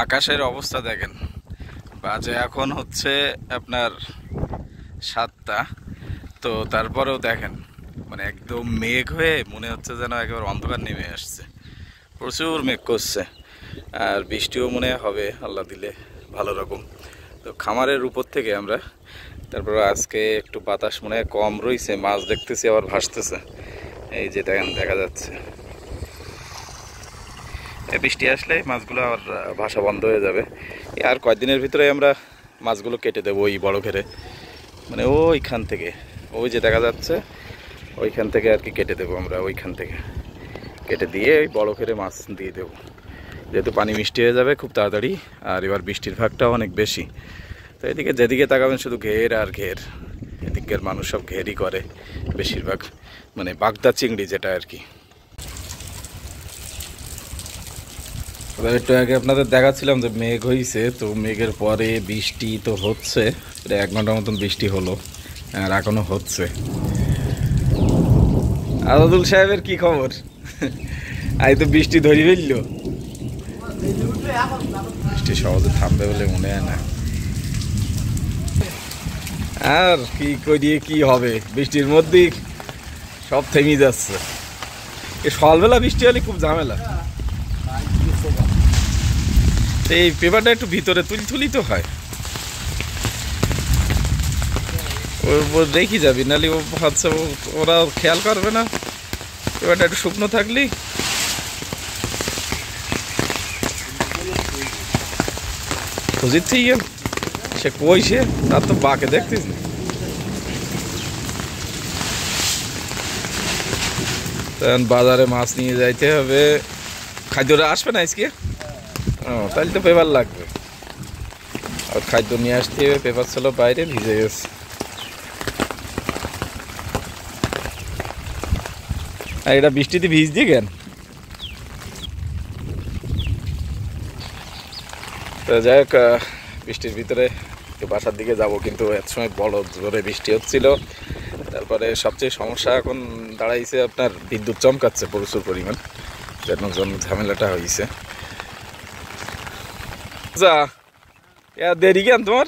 আকাশের অবস্থা দেখেন, বাজে এখন হচ্ছে আপনার 7টা। তো তারপরেও দেখেন মানে একদম মেঘ হয়ে মনে হচ্ছে যেন একেবারে অন্ধকার নেমে আসছে, প্রচুর মেঘ করছে। আর বৃষ্টিও মনে হবে আল্লাহ দিলে ভালো রকম। তো খামারের উপর থেকে আমরা তারপর আজকে একটু বাতাস মনে হয় কম রয়েছে, মাছ দেখতেছি আবার ভাসতেছে। এই যে দেখেন দেখা যাচ্ছে, বৃষ্টি আসলে মাছগুলো আবার ভাসা বন্ধ হয়ে যাবে। আর কয়েকদিনের ভিতরে আমরা মাছগুলো কেটে দেবো ওই বড় ঘেরে, মানে ওইখান থেকে, ওই যে দেখা যাচ্ছে ওইখান থেকে আর কি কেটে দেবো আমরা, ওইখান থেকে কেটে দিয়ে ওই বড় ঘেরে মাছ দিয়ে দেবো, যেহেতু পানি মিষ্টি হয়ে যাবে খুব তাড়াতাড়ি। আর এবার বৃষ্টির ভাগটাও অনেক বেশি, তো এদিকে যেদিকে তাকাবেন শুধু ঘের আর ঘের। এদিকের মানুষ সব ঘেরই করে বেশিরভাগ, মানে বাগদা চিংড়ি যেটা আর কি। একটু আগে আপনাদের দেখাচ্ছিলাম যে মেঘ হয়েছে, তো মেঘের পরে বৃষ্টি তো হচ্ছে, প্রায় 1 ঘন্টার মতন বৃষ্টি হলো আর এখনো হচ্ছে। আজাদুল সাহেবের কি খবর? আজ তো বৃষ্টি ধরি ফেলল, বৃষ্টি সহজে থামবে বলে মনে হয় না। আর কি করিয়ে কি হবে, বৃষ্টির মধ্যেই সব থেমে যাচ্ছে। সকালবেলা বৃষ্টি হলে খুব ঝামেলা। এই পেপারটা একটু ভিতরে তুলি তো হয়, ওর রেখে যাবি, নাহলে ও হচ্ছে ওরা খেয়াল করবে না। পেপারটা একটু শুকনো থাকলেই খুঁজিচ্ছে ইয়ে, সে কইছে তার তো বাকে দেখতিস না। তখন বাজারে মাছ নিয়ে যাইতে হবে, খাদ্যটা আসবে না আজকে। ও তাহলে তো পেপার লাগবে, আর খাদ্য নিয়ে আসতে হবে। পেপার ছিল বাইরে, ভিজে গেছে। আর এটা বৃষ্টিতে ভিজ দিয়ে কেন? তো যাই হোক, বৃষ্টির ভিতরে একটু বাসার দিকে যাব, কিন্তু এত সময় বড় জোরে বৃষ্টি হচ্ছিল। তারপরে সবচেয়ে সমস্যা এখন দাঁড়াইছে আপনার বিদ্যুৎ চমকাচ্ছে প্রচুর পরিমাণ, যেন ঝামেলাটা হয়েছে। যা দেরি কেন তোমার?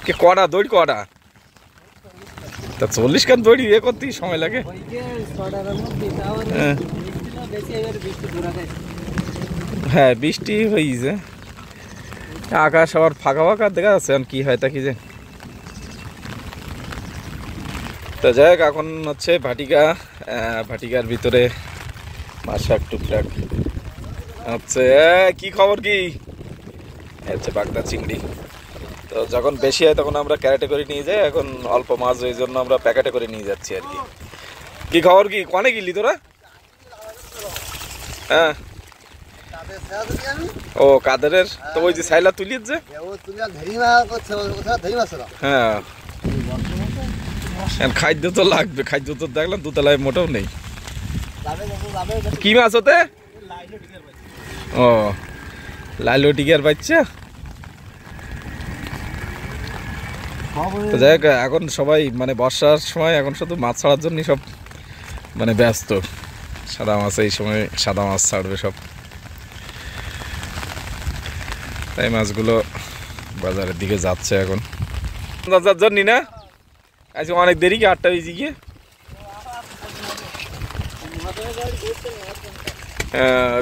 কে কটা দৌড় কটা? তা 40 খান দৌড়ি এ করতেই সময় লাগে। হ্যাঁ বৃষ্টি হয়েছে, আকাশ আবার ফাঁকা ফাঁকা দেখা যাচ্ছে, এখন কি হয় তা কি যে। তো যাই হোক, এখন হচ্ছে ভাটিকার ভিতরে মাছাক টুকটাক হচ্ছে। কি খবর কি হচ্ছে? বাগদা চিংড়ি তো যখন বেশি হয় তখন আমরা ক্যারেটে করে নিয়ে যাই, এখন অল্প মাছ ওই জন্য আমরা প্যাকেটে করে নিয়ে যাচ্ছি আর কি। কি খবর কি, কনে গেলি তোরা? হ্যাঁ ও কাদেরের, তো ওই যে সাইলা তুলির যে, হ্যাঁ খাদ্য তো লাগবে, খাদ্য তো দেখলাম দুতলায় মোটেও নেই। কি মাছ ওতে? ও লাইলো টিকার বাচ্চা। তো যাই হোক, এখন সবাই মানে বর্ষার সময় এখন শুধু মাছ ছাড়ার জন্যই সব মানে ব্যস্ত। সাদা মাছ এই সময় সাদা মাছ ছাড়বে সব, তাই মাছগুলো বাজারের দিকে যাচ্ছে এখন। যার জন্যই না আজকে অনেক দেরি, কি 8টা বেজে গিয়ে।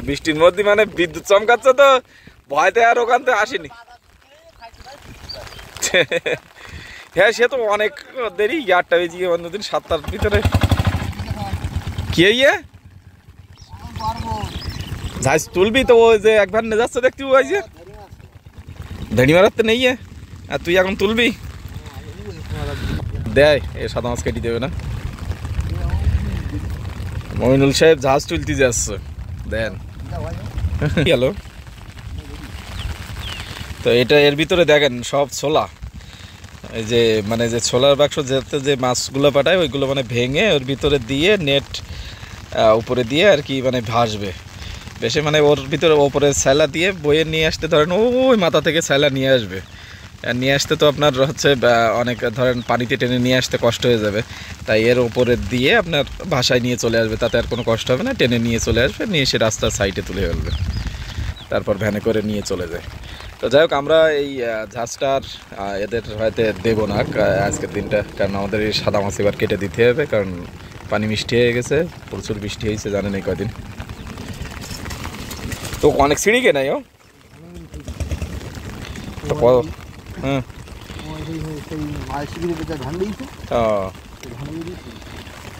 বৃষ্টির মধ্যে মানে বিদ্যুৎ চমকাচ্ছে, তো ভয়তে আর ওখান থেকে আসেনি। হ্যাঁ সে তো অনেক দেরি, 8টা বেজে গিয়ে, অন্যদিন 7টার ভিতরে। কি ইয়ে ঝাঁজ তুলবি তো, ওই যে একবার নিয়ে যাচ্ছে দেখতে, ওই যে ধেড়ি মারাতে নেই, আর তুই এখন তুলবি? দেয় এ সাদা মাছ কেটে দেবে না। মইনুল সাহেব জাহাজ তুলতে যাচ্ছে, দেন গেল। তো এটা এর ভিতরে দেখেন সব ছোলা, এই যে মানে যে ছোলার বাক্স যেতে যে মাছগুলো পাঠায় ওইগুলো মানে ভেঙে ওর ভিতরে দিয়ে নেট উপরে দিয়ে আর কি মানে ভাসবে বেশি, মানে ওর ভিতরে ওপরে ছাইলা দিয়ে বয়ে নিয়ে আসতে, ধরেন ওই মাথা থেকে ছাইলা নিয়ে আসবে। নিয়ে আসতে তো আপনার হচ্ছে অনেক ধরেন পানিতে টেনে নিয়ে আসতে কষ্ট হয়ে যাবে, তাই এর উপরে দিয়ে আপনার ভাষায় নিয়ে চলে আসবে, তাতে আর কোনো কষ্ট হবে না। টেনে নিয়ে চলে আসবে, নিয়ে এসে রাস্তার সাইডে তুলে ফেলবে। তা তারপর ভ্যানে করে নিয়ে চলে যায়। তো যাই হোক, আমরা এই ঝাঁজটার এদের হয়তো দেবো না আজকের দিনটা, কারণ আমাদের এই সাদা মাছ এবার কেটে দিতে হবে, কারণ পানি মিষ্টি হয়ে গেছে, প্রচুর বৃষ্টি হয়েছে জানেন এই কদিন। তো অনেক সিঁড়ি কে নাই ও হুম ও